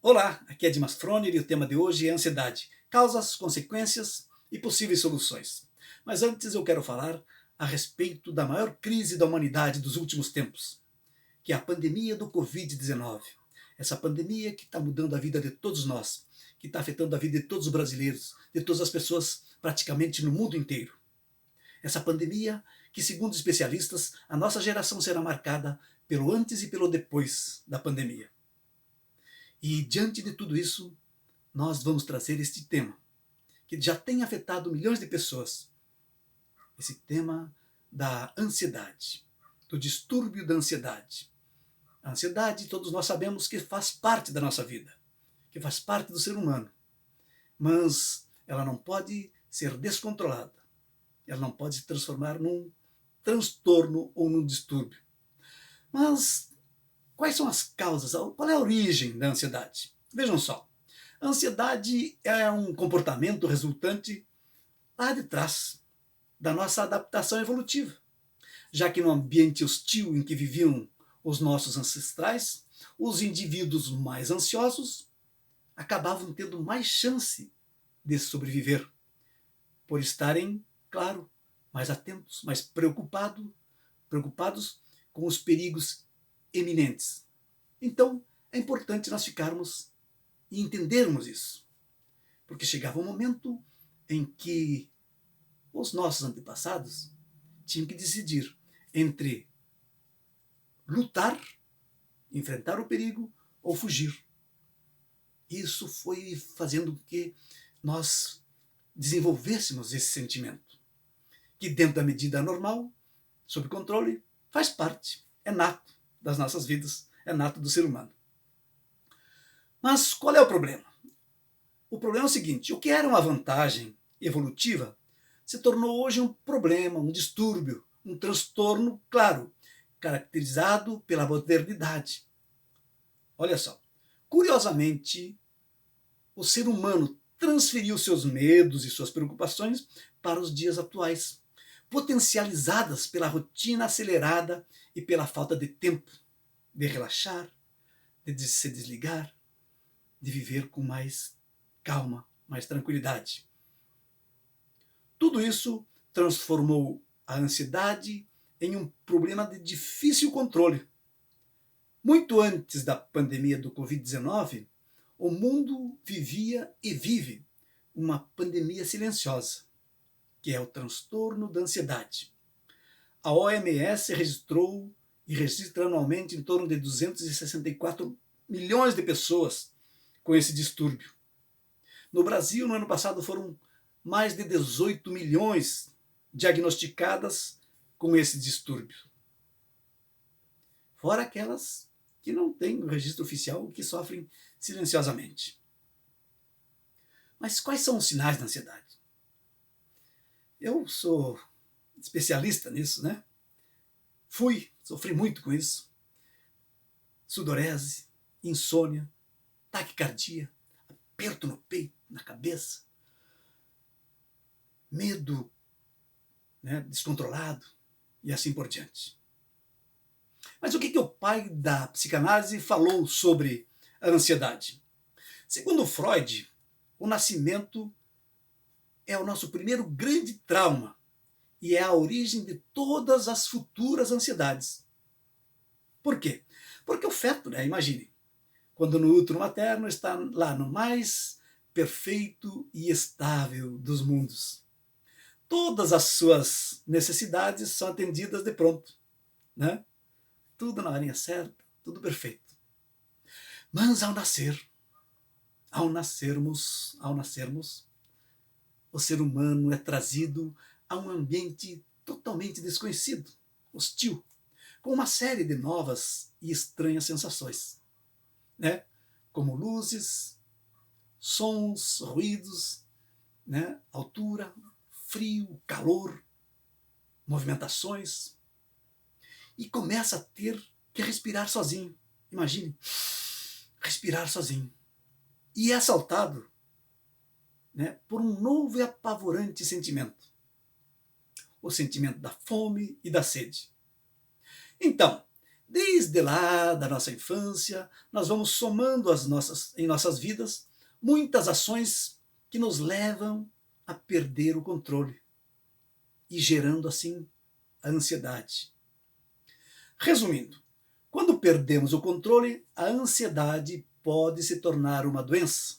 Olá, aqui é Dimas Froner e o tema de hoje é ansiedade, causas, consequências e possíveis soluções. Mas antes eu quero falar a respeito da maior crise da humanidade dos últimos tempos, que é a pandemia do Covid-19. Essa pandemia que está mudando a vida de todos nós, que está afetando a vida de todos os brasileiros, de todas as pessoas praticamente no mundo inteiro. Essa pandemia que, segundo especialistas, a nossa geração será marcada pelo antes e pelo depois da pandemia. E diante de tudo isso, nós vamos trazer este tema, que já tem afetado milhões de pessoas. Esse tema da ansiedade, do distúrbio da ansiedade. A ansiedade, todos nós sabemos que faz parte da nossa vida, que faz parte do ser humano. Mas ela não pode ser descontrolada. Ela não pode se transformar num transtorno ou num distúrbio. Mas quais são as causas? Qual é a origem da ansiedade? Vejam só. A ansiedade é um comportamento resultante lá de trás da nossa adaptação evolutiva, já que no ambiente hostil em que viviam os nossos ancestrais, os indivíduos mais ansiosos acabavam tendo mais chance de sobreviver, por estarem, claro, mais atentos, mais preocupados com os perigos eminentes. Então, é importante nós ficarmos e entendermos isso, porque chegava um momento em que os nossos antepassados tinham que decidir entre lutar, enfrentar o perigo ou fugir. Isso foi fazendo com que nós desenvolvêssemos esse sentimento, que dentro da medida normal, sob controle, faz parte, é nato das nossas vidas, é nato do ser humano. Mas qual é o problema? O problema é o seguinte: o que era uma vantagem evolutiva se tornou hoje um problema, um distúrbio, um transtorno, claro, caracterizado pela modernidade. Olha só, curiosamente, o ser humano transferiu seus medos e suas preocupações para os dias atuais, potencializadas pela rotina acelerada e pela falta de tempo de relaxar, de se desligar, de viver com mais calma, mais tranquilidade. Tudo isso transformou a ansiedade em um problema de difícil controle. Muito antes da pandemia do Covid-19, o mundo vivia e vive uma pandemia silenciosa, que é o transtorno da ansiedade. A OMS registrou e registra anualmente em torno de 264 milhões de pessoas com esse distúrbio. No Brasil, no ano passado, foram mais de 18 milhões diagnosticadas com esse distúrbio. Fora aquelas que não têm o registro oficial, que sofrem silenciosamente. Mas quais são os sinais da ansiedade? Eu sou especialista nisso, né? Sofri muito com isso. Sudorese, insônia, taquicardia, aperto no peito, na cabeça, medo, né, descontrolado e assim por diante. Mas o que o pai da psicanálise falou sobre a ansiedade? Segundo Freud, o nascimento é o nosso primeiro grande trauma e é a origem de todas as futuras ansiedades. Por quê? Porque o feto, né, imagine, quando no útero materno está lá no mais perfeito e estável dos mundos. Todas as suas necessidades são atendidas de pronto, né? Tudo na horinha certa, tudo perfeito. Mas ao nascermos, o ser humano é trazido a um ambiente totalmente desconhecido, hostil, com uma série de novas e estranhas sensações, né? Como luzes, sons, ruídos, né? Altura, frio, calor, movimentações, e começa a ter que respirar sozinho. Imagine, respirar sozinho. E é assaltado, né, por um novo e apavorante sentimento. O sentimento da fome e da sede. Então, Desde lá da nossa infância, nós vamos somando em nossas vidas muitas ações que nos levam a perder o controle e gerando assim a ansiedade. Resumindo, quando perdemos o controle, a ansiedade pode se tornar uma doença.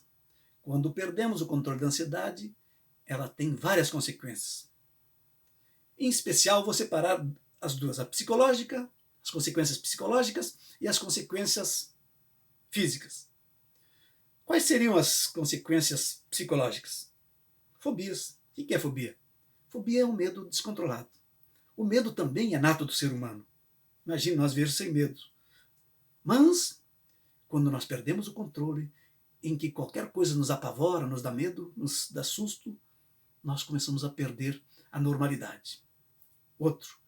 Quando perdemos o controle da ansiedade, ela tem várias consequências. Em especial, vou separar as duas, a psicológica, as consequências psicológicas e as consequências físicas. Quais seriam as consequências psicológicas? Fobias. O que é fobia? Fobia é um medo descontrolado. O medo também é nato do ser humano. Imagine nós viver sem medo. Mas, quando nós perdemos o controle, em que qualquer coisa nos apavora, nos dá medo, nos dá susto, nós começamos a perder a normalidade. Outro,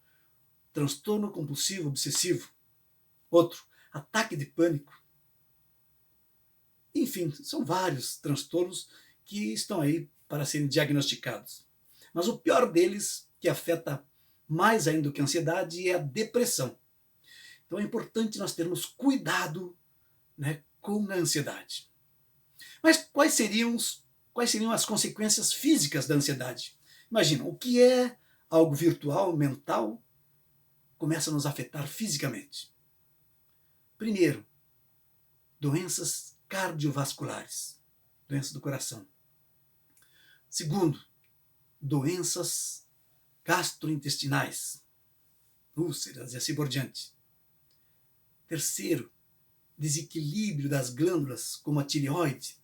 transtorno compulsivo obsessivo. Outro, ataque de pânico. Enfim, são vários transtornos que estão aí para serem diagnosticados. Mas o pior deles, que afeta mais ainda do que a ansiedade, é a depressão. Então é importante nós termos cuidado, né, com a ansiedade. Mas quais seriam as consequências físicas da ansiedade? Imagina, o que é algo virtual, mental, começa a nos afetar fisicamente. Primeiro, doenças cardiovasculares, doenças do coração. Segundo, doenças gastrointestinais, úlceras e assim por diante. Terceiro, desequilíbrio das glândulas, como a tireoide.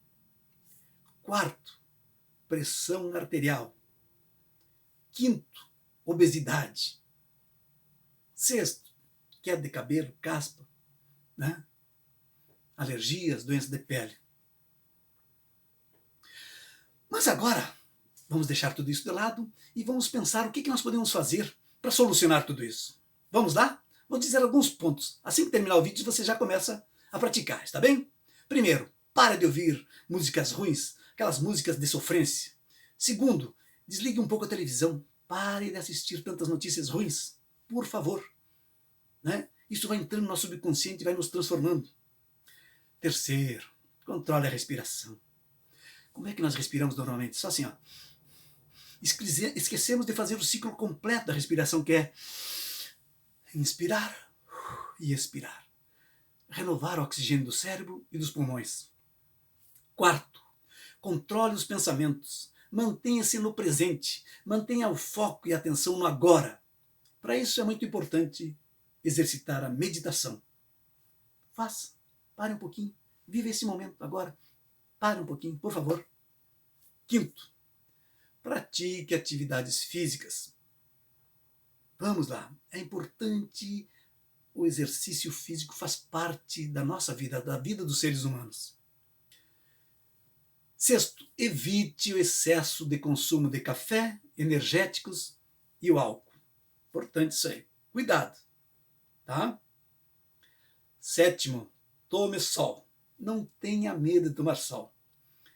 Quarto, pressão arterial. Quinto, obesidade. Sexto, queda de cabelo, caspa, né? Alergias, doenças de pele. Mas agora, vamos deixar tudo isso de lado e vamos pensar o que nós podemos fazer para solucionar tudo isso. Vamos lá? Vou dizer alguns pontos. Assim que terminar o vídeo, você já começa a praticar, está bem? Primeiro, para de ouvir músicas ruins, aquelas músicas de sofrência. Segundo, desligue um pouco a televisão. Pare de assistir tantas notícias ruins, por favor. Né? Isso vai entrando no nosso subconsciente e vai nos transformando. Terceiro, controle a respiração. Como é que nós respiramos normalmente? Só assim, ó. Esquecemos de fazer o ciclo completo da respiração, que é inspirar e expirar. Renovar o oxigênio do cérebro e dos pulmões. Quarto, controle os pensamentos. Mantenha-se no presente. Mantenha o foco e a atenção no agora. Para isso é muito importante exercitar a meditação. Faça. Pare um pouquinho. Viva esse momento agora. Pare um pouquinho, por favor. Quinto, pratique atividades físicas. Vamos lá. É importante, o exercício físico faz parte da nossa vida, da vida dos seres humanos. Sexto, evite o excesso de consumo de café, energéticos e o álcool. Importante isso aí. Cuidado. Tá? Sétimo, tome sol. Não tenha medo de tomar sol.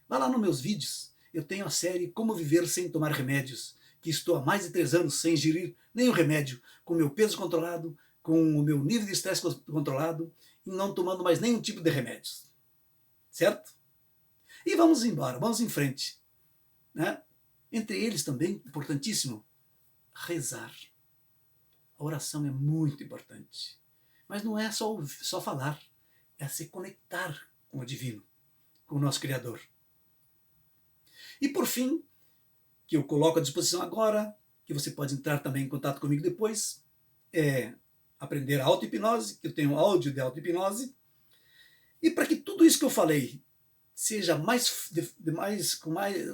Vá lá nos meus vídeos. Eu tenho a série Como Viver Sem Tomar Remédios, que estou há mais de 3 anos sem ingerir nenhum remédio, com meu peso controlado, com o meu nível de estresse controlado e não tomando mais nenhum tipo de remédios. Certo? E vamos embora, vamos em frente. Né? Entre eles também, importantíssimo, rezar. A oração é muito importante. Mas não é só falar, é se conectar com o divino, com o nosso Criador. E por fim, que eu coloco à disposição agora, que você pode entrar também em contato comigo depois, é aprender a auto-hipnose, que eu tenho áudio de auto-hipnose. E para que tudo isso que eu falei seja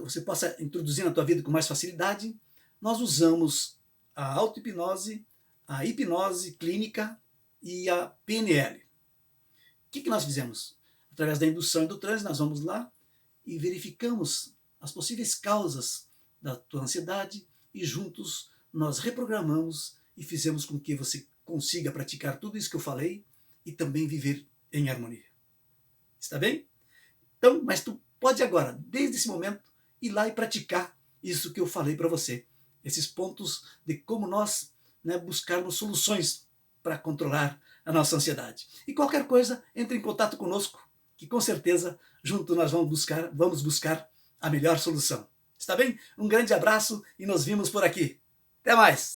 você possa introduzir na tua vida com mais facilidade, nós usamos a auto-hipnose, a hipnose clínica e a PNL. O que nós fizemos? Através da indução e do transe, nós vamos lá e verificamos as possíveis causas da tua ansiedade e juntos nós reprogramamos e fizemos com que você consiga praticar tudo isso que eu falei e também viver em harmonia. Está bem? Então, mas tu pode agora, desde esse momento, ir lá e praticar isso que eu falei para você. Esses pontos de como nós buscarmos soluções para controlar a nossa ansiedade. E qualquer coisa, entre em contato conosco, que com certeza junto nós vamos buscar a melhor solução. Está bem? Um grande abraço e nos vimos por aqui. Até mais!